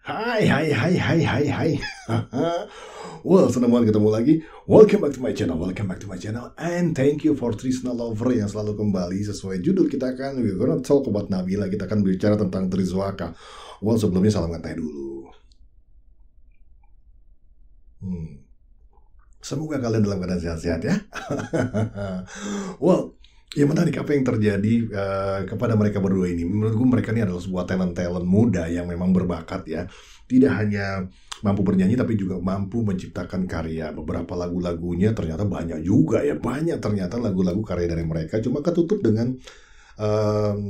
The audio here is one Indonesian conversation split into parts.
Hai, hai, hai, hai, hai, hai. Well, senang banget ketemu lagi. Welcome back to my channel, welcome back to my channel. And thank you for Trisna Lover yang selalu kembali. Sesuai judul kita kan, we're gonna talk about Nabila. Kita akan bicara tentang Triswaka. Well, sebelumnya salam ngantai dulu. Semoga kalian dalam keadaan sehat-sehat ya. Well, yang menarik apa yang terjadi kepada mereka berdua ini. Menurut gue mereka ini adalah sebuah talent muda yang memang berbakat ya. Tidak hanya mampu bernyanyi tapi juga mampu menciptakan karya. Beberapa lagu-lagunya ternyata banyak juga ya. Banyak ternyata lagu-lagu karya dari mereka. Cuma ketutup dengan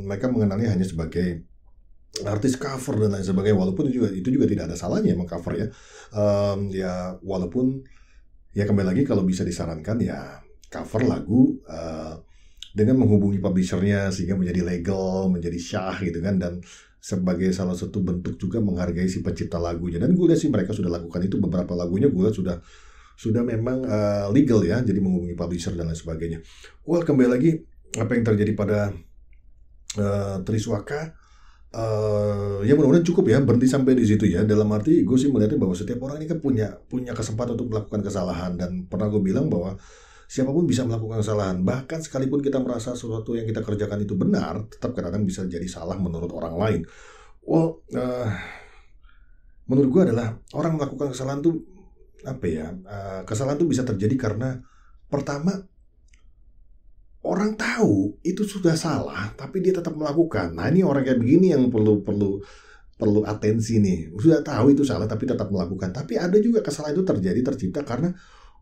mereka mengenalnya hanya sebagai artis cover dan lain sebagainya. Walaupun itu juga tidak ada salahnya emang cover ya. Ya walaupun ya kembali lagi kalau bisa disarankan ya cover lagu dengan menghubungi publishernya sehingga menjadi legal, menjadi syah gitu kan, dan sebagai salah satu bentuk juga menghargai si pencipta lagunya. Dan gue lihat sih mereka sudah lakukan itu, beberapa lagunya gue lihat sudah memang legal ya, jadi menghubungi publisher dan lain sebagainya. Well, kembali lagi apa yang terjadi pada Triswaka, ya mudah-mudahan cukup ya berhenti sampai di situ ya. Dalam arti gue sih melihatnya bahwa setiap orang ini kan punya kesempatan untuk melakukan kesalahan, dan pernah gue bilang bahwa siapapun bisa melakukan kesalahan. Bahkan sekalipun kita merasa sesuatu yang kita kerjakan itu benar, tetap kadang-kadang bisa jadi salah menurut orang lain. Well, menurut gue adalah orang melakukan kesalahan tuh apa ya? Kesalahan tuh bisa terjadi karena pertama orang tahu itu sudah salah, tapi dia tetap melakukan. Nah ini orang kayak begini yang perlu atensi nih. Sudah tahu itu salah tapi tetap melakukan. Tapi ada juga kesalahan itu tercipta karena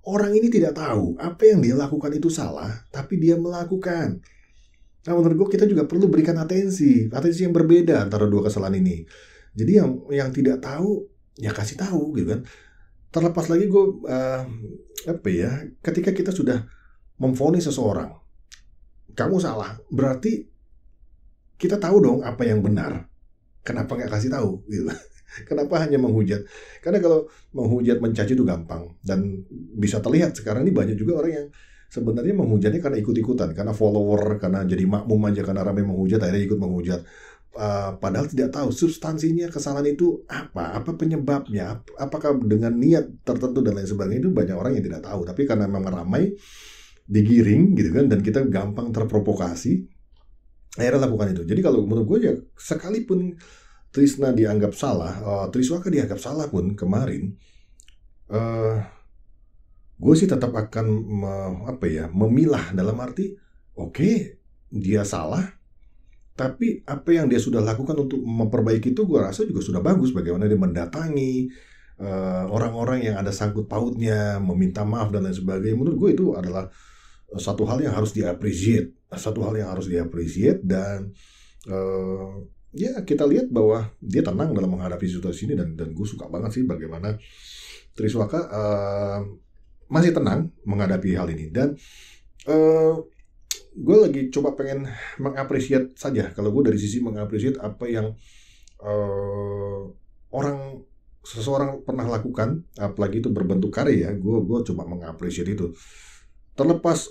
orang ini tidak tahu apa yang dia lakukan itu salah, tapi dia melakukan. Nah menurut gue kita juga perlu berikan atensi yang berbeda antara dua kesalahan ini. Jadi yang tidak tahu ya kasih tahu gitu kan. Terlepas lagi gue ketika kita sudah memvonis seseorang, kamu salah, berarti kita tahu dong apa yang benar. Kenapa nggak kasih tahu gitu? Kenapa hanya menghujat? Karena kalau menghujat mencaci itu gampang, dan bisa terlihat sekarang ini banyak juga orang yang sebenarnya menghujatnya karena ikut-ikutan, karena follower, karena jadi makmum aja, karena ramai menghujat akhirnya ikut menghujat. Padahal tidak tahu substansinya kesalahan itu apa penyebabnya, apakah dengan niat tertentu dan lain sebagainya. Itu banyak orang yang tidak tahu, tapi karena memang ramai digiring gitu kan, dan kita gampang terprovokasi, akhirnya lakukan itu. Jadi kalau menurut gue ya sekalipun Trisna dianggap salah, Triswaka dianggap salah pun kemarin, gue sih tetap akan memilah, dalam arti oke, dia salah, tapi apa yang dia sudah lakukan untuk memperbaiki itu gue rasa juga sudah bagus. Bagaimana dia mendatangi orang-orang yang ada sangkut pautnya, meminta maaf dan lain sebagainya. Menurut gue itu adalah satu hal yang harus diapresiasi, dan ya kita lihat bahwa dia tenang dalam menghadapi situasi ini, dan gue suka banget sih bagaimana Triswaka masih tenang menghadapi hal ini. Dan gue lagi coba pengen mengapresiat saja, kalau gue dari sisi mengapresiat apa yang seseorang pernah lakukan, apalagi itu berbentuk karya ya, gue coba mengapresiat itu. Terlepas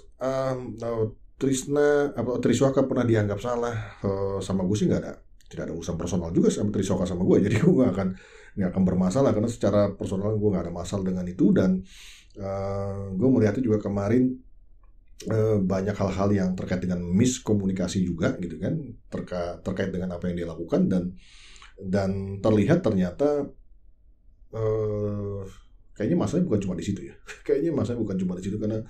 Triswaka pernah dianggap salah sama gue sih tidak ada urusan personal juga sama Triswaka sama gue, jadi gue nggak akan bermasalah, karena secara personal gue nggak ada masalah dengan itu. Dan gue melihatnya juga kemarin banyak hal-hal yang terkait dengan miskomunikasi juga gitu kan, terkait dengan apa yang dia lakukan, dan terlihat ternyata kayaknya masalahnya bukan cuma di situ ya. Karena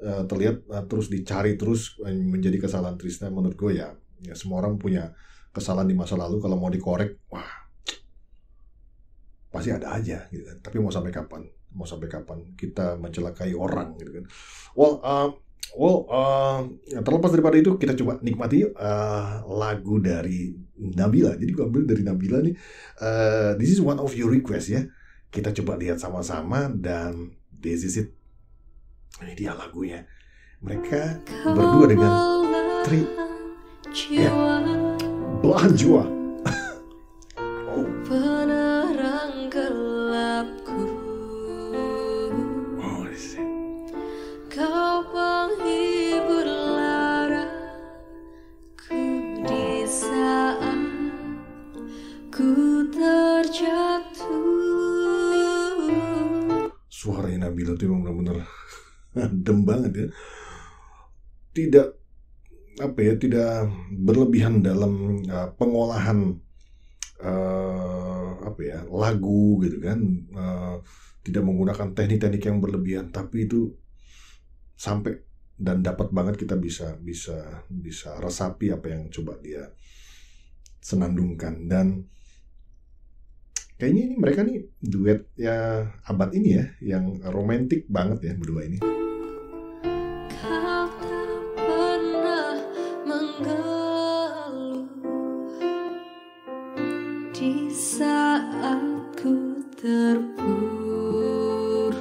terlihat terus dicari, terus menjadi kesalahan Trisna. Menurut gue ya semua orang punya kesalahan di masa lalu. Kalau mau dikorek, wah pasti ada aja gitu kan. Tapi mau sampai kapan kita mencelakai orang gitu kan. Terlepas daripada itu, kita coba nikmati lagu dari Nabila. Jadi gue ambil dari Nabila nih, this is one of your request ya. Kita coba lihat sama-sama, dan this is it. Ini dia lagunya. Mereka berdua dengan Belahan Jiwa. Penerang gelapku, kau penghibur laraku di saat ku ku terjatuh. Suaranya Nabila tuh emang bener-bener adem banget ya. Tidak tidak berlebihan dalam pengolahan lagu gitu kan. Tidak menggunakan teknik-teknik yang berlebihan, tapi itu sampai dan dapat banget kita bisa resapi apa yang coba dia senandungkan. Dan kayaknya ini mereka nih duet ya abad ini ya, yang romantis banget ya berdua ini. Kau tak pernah mengeluh di saat ku terpuruk,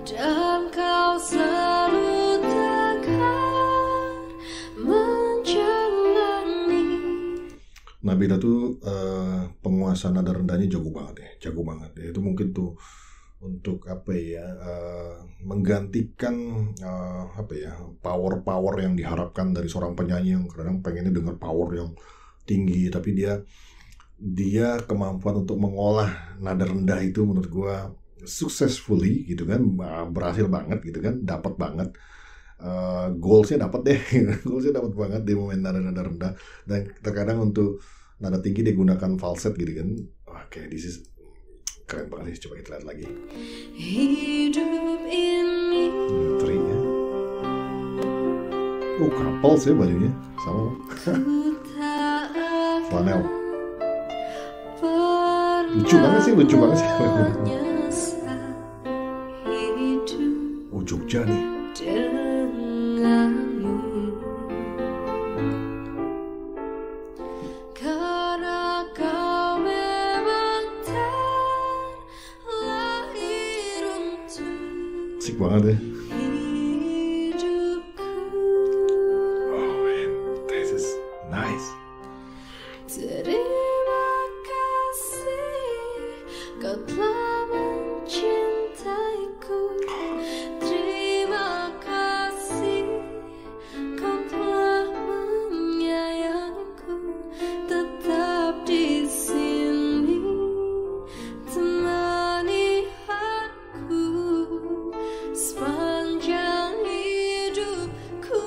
dan kau selalu tegar menjalani. Nabila tuh penguasa nada rendahnya jago banget ya. Itu mungkin tuh untuk menggantikan power yang diharapkan dari seorang penyanyi yang kadang pengennya dengar power yang tinggi, tapi dia kemampuan untuk mengolah nada rendah itu menurut gua successfully gitu kan, berhasil banget gitu kan, dapat banget. Goalsnya dapat deh, goalsnya dapat banget dia main nada rendah, dan terkadang untuk nada tinggi dia gunakan falset gitu kan. Oke, this is keren banget sih, coba kita lihat lagi. Hidup ini Trinya, couples ya bajunya sama ku tak flanel. pernah Lucu banget sih. menyesal hidup Jogja nih. denganmu, karena kau memang terlahir untuk Asik banget ya. hidupku. Oh man, this is nice. Terima kasih kau telah mencintaiku. Terima kasih kau telah menyayangiku. Tetap di sini temani aku sepanjang hidupku.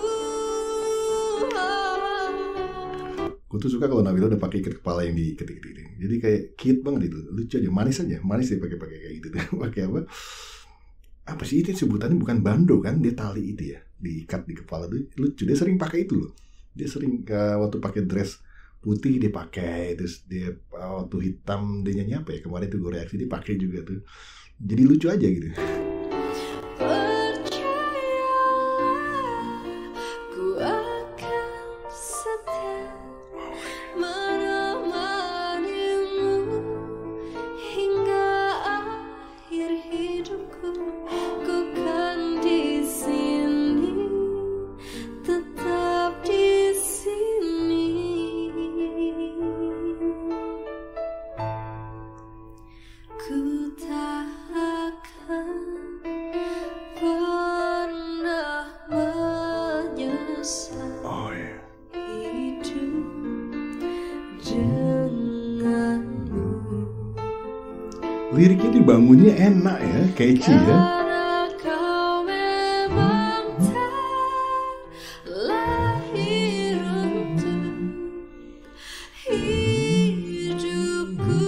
Gue tuh suka kalau Nabila udah pakai ikat kepala yang diikat gitu. Jadi kayak cute banget itu, lucu aja, manis deh pakai kayak gitu. Pakai apa sih itu sebutannya, bukan bando kan, dia tali itu ya, diikat di kepala tuh lucu. Dia sering pakai itu loh. Dia sering waktu pakai dress putih dia pakai, terus dia waktu hitam dia nyanyi apa ya kemarin tuh gue reaksi, dia pakai juga tuh. Jadi lucu aja gitu. Percayalah, ku akan setia menemanimu hingga akhir hidupku. Ku kan di sini, tetap di sini. Ku tak akan pernah menyesal Oh ya. hidup denganmu, Liriknya dibangunnya enak ya, catchy ya. karena kau memang terlahir untuk hidupku.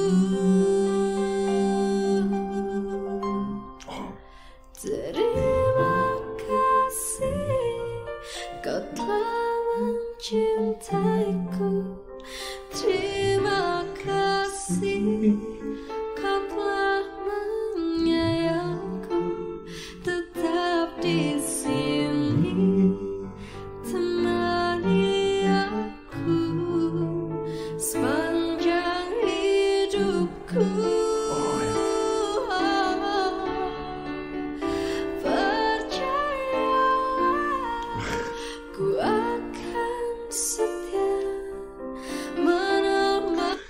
Terima kasih kau telah mencintaiku. Terima kasih kau telah menyayangku. Tetap di sini temani aku sepanjang hidupku. Percayalah, ku akan setia menemani.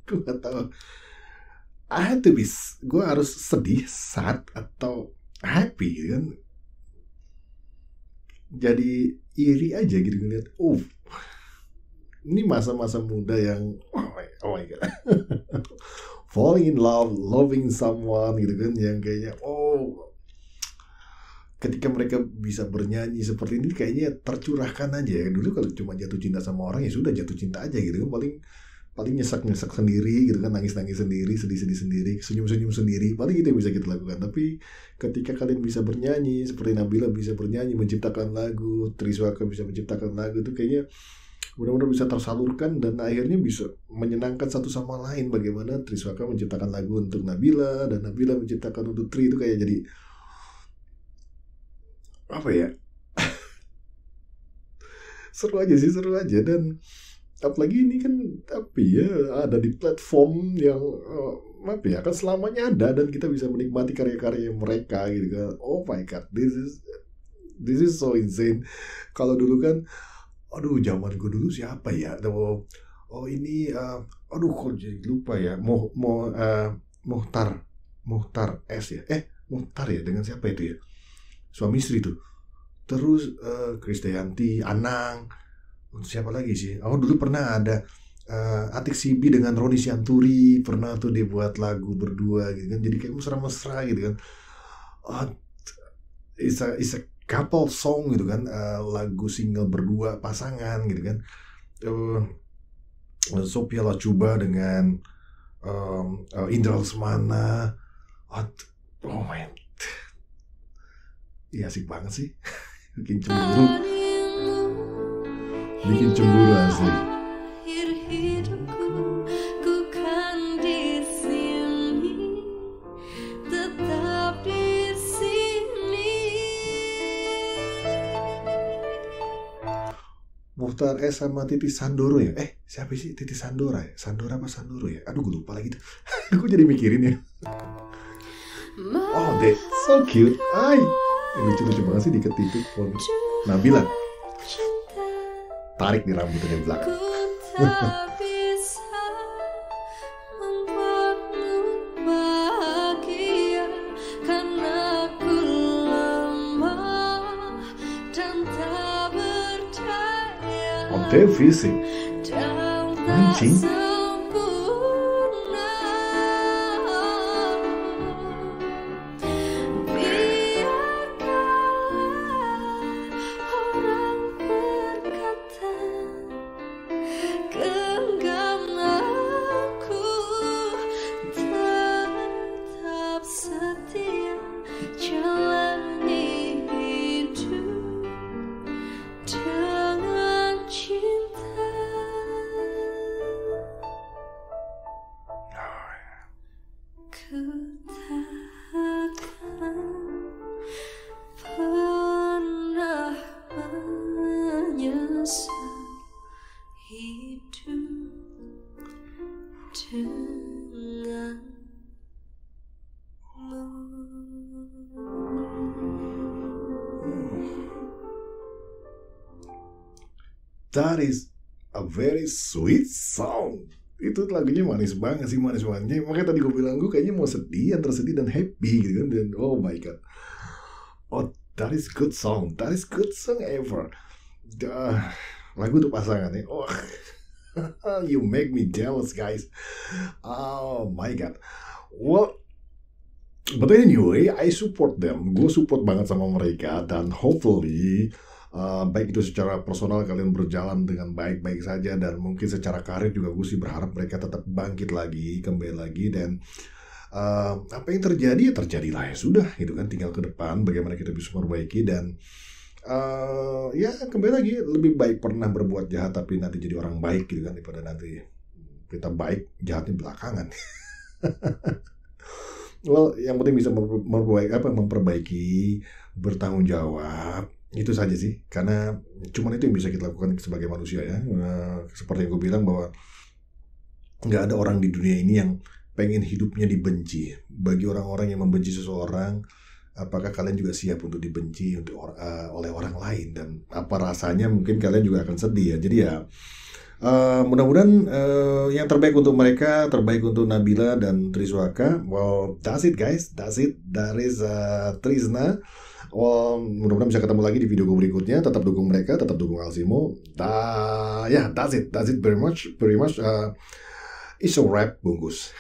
Gue gak tau, gue harus sedih, sad, atau happy kan. Jadi iri aja gitu ngeliat, Ini masa-masa muda yang oh my god. Falling in love, loving someone gitu kan, yang kayaknya ketika mereka bisa bernyanyi seperti ini kayaknya tercurahkan aja ya. Dulu kalau cuma jatuh cinta sama orang ya sudah jatuh cinta aja gitu kan, paling nyesak sendiri gitu kan, nangis sendiri, sedih sendiri, senyum sendiri, paling itu yang bisa kita lakukan. Tapi ketika kalian bisa bernyanyi seperti Nabila bisa bernyanyi, menciptakan lagu, Triswaka bisa menciptakan lagu, itu kayaknya benar-benar bisa tersalurkan dan akhirnya bisa menyenangkan satu sama lain. Bagaimana Triswaka menciptakan lagu untuk Nabila dan Nabila menciptakan untuk Tri, itu kayak jadi apa ya, seru aja. Dan apalagi ini kan ada di platform yang kan selamanya ada, dan kita bisa menikmati karya-karya mereka gitu kan. Oh my god, this is so insane. Kalau dulu kan zamanku dulu siapa ya, ini kok jadi lupa ya, Muhtar S ya, Muhtar ya, dengan siapa itu ya, suami istri tuh. Terus Krisdayanti, Anang, siapa lagi sih? Dulu pernah ada Atik Sibi dengan Roni Sianturi, pernah tuh dia buat lagu berdua gitu kan, jadi kayak mesra-mesra gitu kan. It's a couple song gitu kan, lagu single berdua pasangan gitu kan. Sophia Latjuba dengan Indra Lesmana. Oh man, iya asik banget sih. Bikin cemburu asli. Akhir hidupku, ku kan di sini, tetap di sini. Muhtar S sama Titi Sandoro ya? Siapa sih Titi Sandora ya? Sandora apa Sandoro ya? Gue lupa lagi tuh. Gue jadi mikirin ya. Oh, that's so cute. Lucu-lucu banget sih diikat itu pun. Nabila tarik di rambutnya dari belakang. Ku tak bisa membuatmu bahagia, karena ku lemah dan tak berdaya. On televisi Dan tak mancing. sempurna. Biarkanlah orang berkata, genggam aku, tetap setia jalani hidup dengan cinta. Ku tak akan pernah menyesal hidup That is a very sweet song. Itu lagunya manis banget sih, manis-manisnya. Makanya tadi gue bilang gue kayaknya mau sedih, antara sedih dan happy gitu kan. Dan oh my god, that is good song, ever. Lagu untuk pasangan ya. You make me jealous guys. Oh my god. Well, but anyway, I support them. Gue support banget sama mereka, dan hopefully baik itu secara personal kalian berjalan dengan baik-baik saja, dan mungkin secara karir juga gue sih berharap mereka tetap bangkit lagi, kembali lagi, dan apa yang terjadi ya terjadilah, ya sudah gitu kan, tinggal ke depan bagaimana kita bisa memperbaiki. Dan ya kembali lagi, lebih baik pernah berbuat jahat tapi nanti jadi orang baik gitu kan, daripada nanti kita baik jahatnya belakangan. Well, yang penting bisa memperbaiki, bertanggung jawab. Itu saja sih, karena cuman itu yang bisa kita lakukan sebagai manusia ya. Seperti yang gue bilang bahwa nggak ada orang di dunia ini yang pengen hidupnya dibenci. Bagi orang-orang yang membenci seseorang, apakah kalian juga siap untuk dibenci oleh orang lain? Dan apa rasanya, mungkin kalian juga akan sedih ya. Jadi ya mudah-mudahan yang terbaik untuk mereka, terbaik untuk Nabila dan Triswaka. Well, that's it guys, that's it. That is Trisna. Mudah-mudahan bisa ketemu lagi di video gue berikutnya. Tetap dukung mereka, tetap dukung Alsimo. That's it very much. It's a wrap, bungkus.